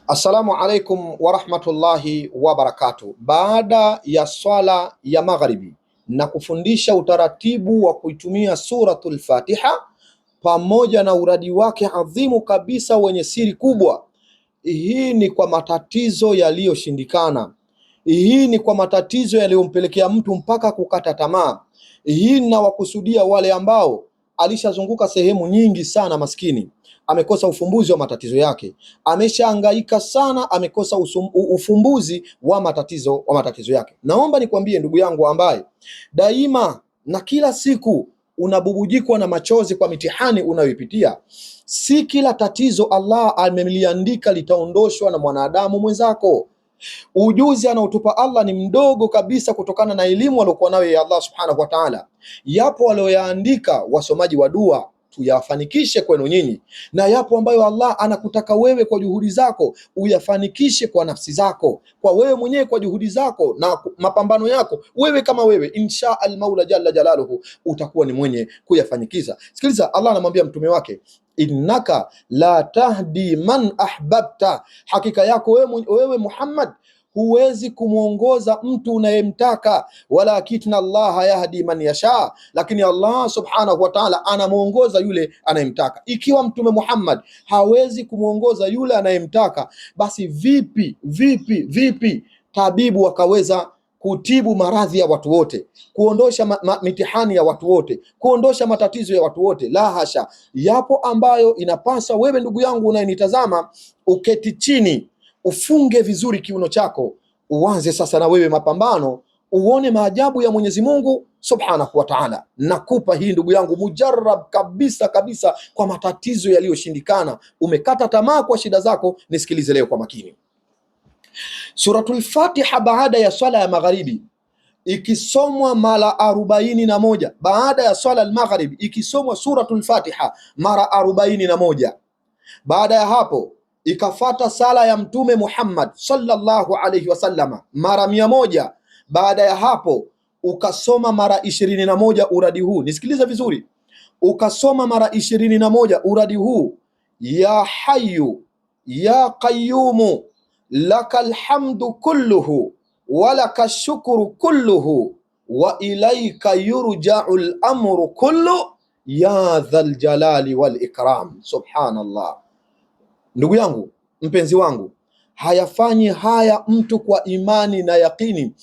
Assalamu alaikum warahmatullahi wabarakatuh. Baada ya swala ya magharibi na kufundisha utaratibu wa kuitumia suratul Fatiha pamoja na uradi wake adhimu kabisa wenye siri kubwa. Hii ni kwa matatizo yaliyoshindikana. Hii ni kwa matatizo yaliyompelekea mtu mpaka kukata tamaa. Hii ninawakusudia wale ambao alishazunguka sehemu nyingi sana, maskini amekosa ufumbuzi wa matatizo yake, ameshahangaika sana, amekosa ufumbuzi wa matatizo yake. Naomba nikwambie ndugu yangu ambaye daima na kila siku unabubujikwa na machozi kwa mitihani unayoipitia, si kila tatizo Allah ameliandika litaondoshwa na mwanadamu mwenzako. Ujuzi anaotupa Allah ni mdogo kabisa kutokana na elimu aliyokuwa nayo ya Allah subhanahu wa ta'ala. Yapo walioyaandika wasomaji wa dua tuyafanikishe kwenu nyinyi, na yapo ambayo Allah anakutaka wewe kwa juhudi zako uyafanikishe kwa nafsi zako, kwa wewe mwenyewe, kwa juhudi zako na mapambano yako wewe kama wewe, insha al-Maula jalla jalaluhu utakuwa ni mwenye kuyafanikiza. Sikiliza, Allah anamwambia mtume wake, innaka la tahdi man ahbabta, hakika yako wewe Muhammad huwezi kumwongoza mtu unayemtaka, walakinna Allah yahdi man yasha, lakini Allah subhanahu wa ta'ala anamuongoza yule anayemtaka. Ikiwa mtume Muhammad hawezi kumwongoza yule anayemtaka, basi vipi tabibu wakaweza kutibu maradhi ya watu wote, kuondosha mitihani ya watu wote, kuondosha matatizo ya watu wote? La hasha. Yapo ambayo inapasa wewe ndugu yangu unayenitazama uketi chini, ufunge vizuri kiuno chako, uanze sasa na wewe mapambano, uone maajabu ya Mwenyezi Mungu subhanahu wa ta'ala. Nakupa hii ndugu yangu mujarrab kabisa kabisa kwa matatizo yaliyoshindikana. Umekata tamaa kwa shida zako, nisikilize leo kwa makini. Suratul Fatiha baada ya swala ya magharibi ikisomwa mara 41. Baada ya swala al-magharibi ikisomwa suratul Fatiha mara 41. Baada ya hapo ikafata sala ya Mtume Muhammad sallallahu alayhi wasallama mara 100. Baada ya hapo ukasoma mara 21 uradi huu, nisikilize vizuri, ukasoma mara 21 uradi huu: ya hayyu ya qayyumu lakal hamdu kulluhu wa lakash shukru kulluhu wa ilayka yurja'ul amru kullu ya dhal jalali wal ikram. Subhanallah. Ndugu yangu mpenzi wangu, hayafanyi haya mtu kwa imani na yakini,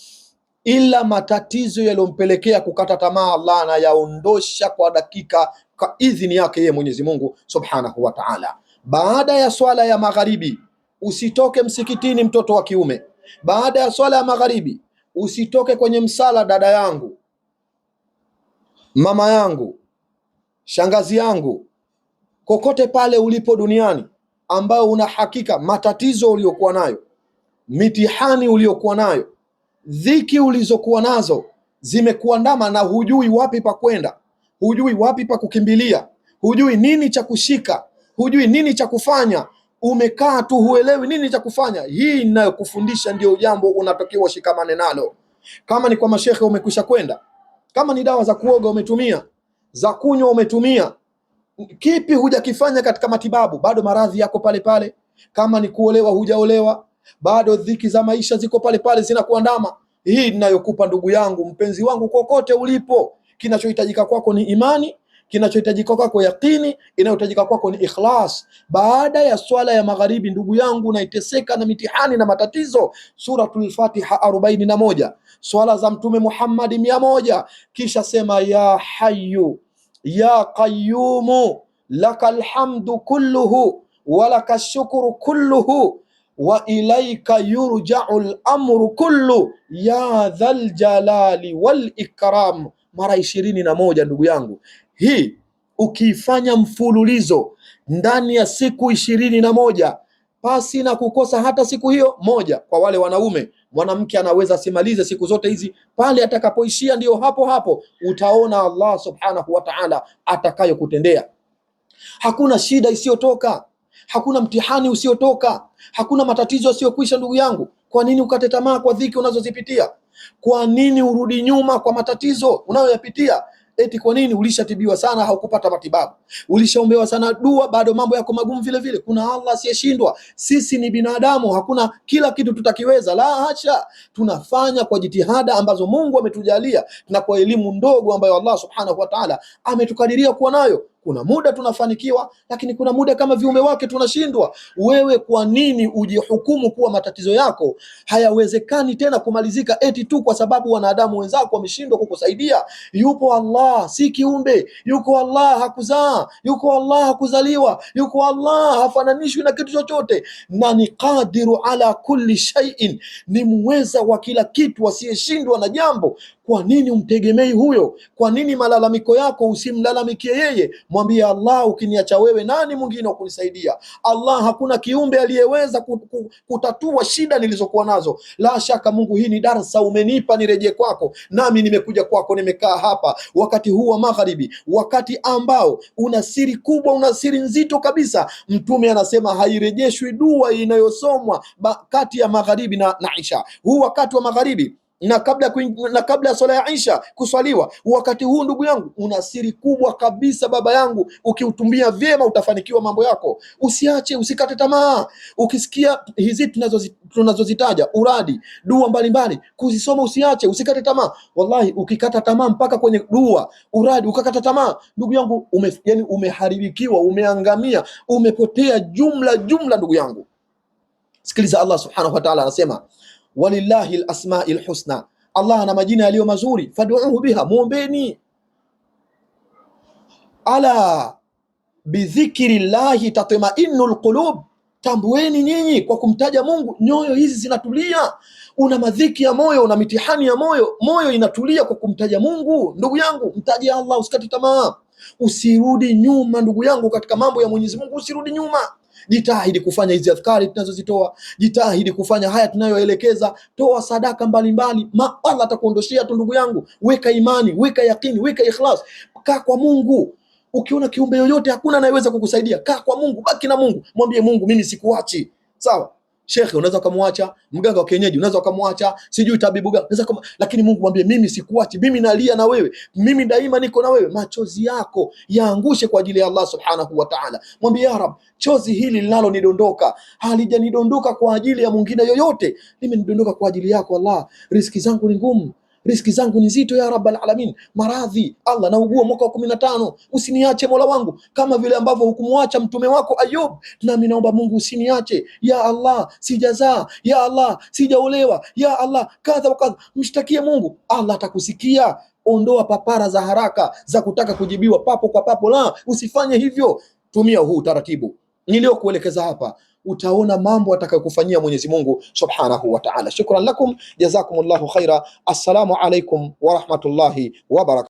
ila matatizo yaliyompelekea kukata tamaa Allah anayaondosha kwa dakika kwa idhini yake yeye Mwenyezi Mungu subhanahu wa ta'ala. Baada ya swala ya magharibi usitoke msikitini, mtoto wa kiume. Baada ya swala ya magharibi usitoke kwenye msala, dada yangu, mama yangu, shangazi yangu, kokote pale ulipo duniani ambao una hakika matatizo uliokuwa nayo, mitihani uliokuwa nayo, dhiki ulizokuwa nazo zimekuandama na hujui wapi pa kwenda, hujui wapi pa kukimbilia, hujui nini cha kushika, hujui nini cha kufanya, umekaa tu huelewi nini cha kufanya. Hii ninayokufundisha ndio jambo unatakiwa shikamane nalo. Kama ni kwa mashekhe umekwisha kwenda, kama ni dawa za kuoga umetumia, za kunywa umetumia, kipi hujakifanya katika matibabu? Bado maradhi yako pale pale. Kama ni kuolewa hujaolewa, bado dhiki za maisha ziko pale pale zinakuandama. Hii ninayokupa ndugu yangu mpenzi wangu, kokote ulipo, kinachohitajika kwako ni imani, kinachohitajika kwako yaqini, inayohitajika kwako ni ikhlas. Baada ya swala ya magharibi ndugu yangu unaiteseka na mitihani na matatizo, suratul Fatiha 41, swala za Mtume Muhammad 100, kisha sema ya hayyu ya qayyumu lakal hamdu kulluhu wa lakash shukru kulluhu wa ilayka yurja'ul amru kullu ya dhal jalali wal ikram, mara 21. Ndugu yangu, hii ukiifanya mfululizo ndani ya siku 21 pasi na kukosa hata siku hiyo moja. Kwa wale wanaume, mwanamke anaweza simalize siku zote hizi, pale atakapoishia ndio hapo hapo utaona Allah subhanahu wa ta'ala atakayokutendea. Hakuna shida isiyotoka, hakuna mtihani usiotoka, hakuna matatizo yasiyokwisha. Ndugu yangu, kwa nini ukate tamaa kwa dhiki unazozipitia? Kwa nini urudi nyuma kwa matatizo unayoyapitia? Eti kwa nini? Ulishatibiwa sana, haukupata matibabu. Ulishaombewa sana dua, bado mambo yako magumu vile vile. Kuna Allah asiyeshindwa. Sisi ni binadamu, hakuna kila kitu tutakiweza, la hasha. Tunafanya kwa jitihada ambazo Mungu ametujalia na kwa elimu ndogo ambayo Allah subhanahu wa ta'ala ametukadiria kuwa nayo. Kuna muda tunafanikiwa, lakini kuna muda kama viumbe wake tunashindwa. Wewe kwa nini ujihukumu kuwa matatizo yako hayawezekani tena kumalizika eti tu kwa sababu wanadamu wenzako wameshindwa kukusaidia? Yupo Allah, si kiumbe. Yuko Allah, hakuzaa. Yuko Allah, hakuzaliwa. Yuko Allah, hafananishwi na kitu chochote, na ni qadiru ala kulli shay'in, ni muweza wa kila kitu, asiyeshindwa na jambo. Kwa nini umtegemei huyo? Kwa nini malalamiko yako usimlalamikie yeye? Mwambie Allah, ukiniacha wewe nani mwingine wa kunisaidia? Allah, hakuna kiumbe aliyeweza kutatua shida nilizokuwa nazo. La shaka Mungu, hii ni darsa umenipa nirejee kwako, nami nimekuja kwako, nimekaa hapa wakati huu wa magharibi, wakati ambao una siri kubwa, una siri nzito kabisa. Mtume anasema hairejeshwi dua inayosomwa kati ya magharibi na Isha. Huu wakati wa magharibi na kabla ya swala ya Isha kuswaliwa, wakati huu ndugu yangu una siri kubwa kabisa baba yangu. Ukiutumia vyema utafanikiwa mambo yako. Usiache, usikate tamaa. Ukisikia hizi tunazozitaja, uradi, dua mbalimbali, kuzisoma usiache, usikate tamaa. Wallahi ukikata tamaa mpaka kwenye dua, uradi, ukakata tamaa, ndugu yangu yani umeharibikiwa, umeangamia, umepotea jumla ndugu yangu. Sikiliza, Allah subhanahu wa ta'ala anasema walillahi alasmaul husna, Allah ana majina yaliyo mazuri, fad'uuhu biha, muombeni. Ala bidhikrillahi tatma'innul qulub, tambueni nyinyi kwa kumtaja Mungu nyoyo hizi zinatulia. Una madhiki ya moyo, una mitihani ya moyo, moyo inatulia kwa kumtaja Mungu. Ndugu yangu, mtaje Allah, usikate tamaa, usirudi nyuma ndugu yangu katika mambo ya Mwenyezi Mungu, usirudi nyuma. Jitahidi kufanya hizi adhkari tunazozitoa, jitahidi kufanya haya tunayoelekeza, toa sadaka mbalimbali, Allah atakuondoshia tu ndugu yangu. Weka imani, weka yakini, weka ikhlas, kaa kwa Mungu. Ukiona kiumbe yoyote hakuna anayeweza kukusaidia, kaa kwa Mungu, baki na Mungu, mwambie Mungu, mimi sikuachi. Sawa, shekhe unaweza kumwacha, mganga wa kienyeji unaweza kumwacha, sijui tabibu gani unaweza lakini Mungu mwambie, mimi sikuachi, mimi nalia na wewe, mimi daima niko na wewe. Machozi yako yaangushe kwa ajili ya Allah subhanahu wa ta'ala. Mwambie, ya Rab, chozi hili linalonidondoka halijanidondoka kwa ajili ya mwingine yoyote, limenidondoka kwa ajili yako Allah. Riziki zangu ni ngumu, riziki zangu ni nzito ya Rabbal Alamin. Maradhi, Allah, naugua mwaka wa 15, usiniache Mola wangu, kama vile ambavyo hukumwacha mtume wako Ayub. Nami naomba Mungu usiniache ya Allah, sijazaa ya Allah, sijaolewa ya Allah, kadha wa kadha. Mshtakie Mungu, Allah atakusikia. Ondoa papara za haraka za kutaka kujibiwa papo kwa papo, la, usifanye hivyo. Tumia huu utaratibu niliokuelekeza hapa, utaona mambo atakayokufanyia Mwenyezi Mungu subhanahu wa ta'ala. Shukran lakum, jazakumullahu khaira. Assalamu alaikum wa rahmatullahi wa barakatuh.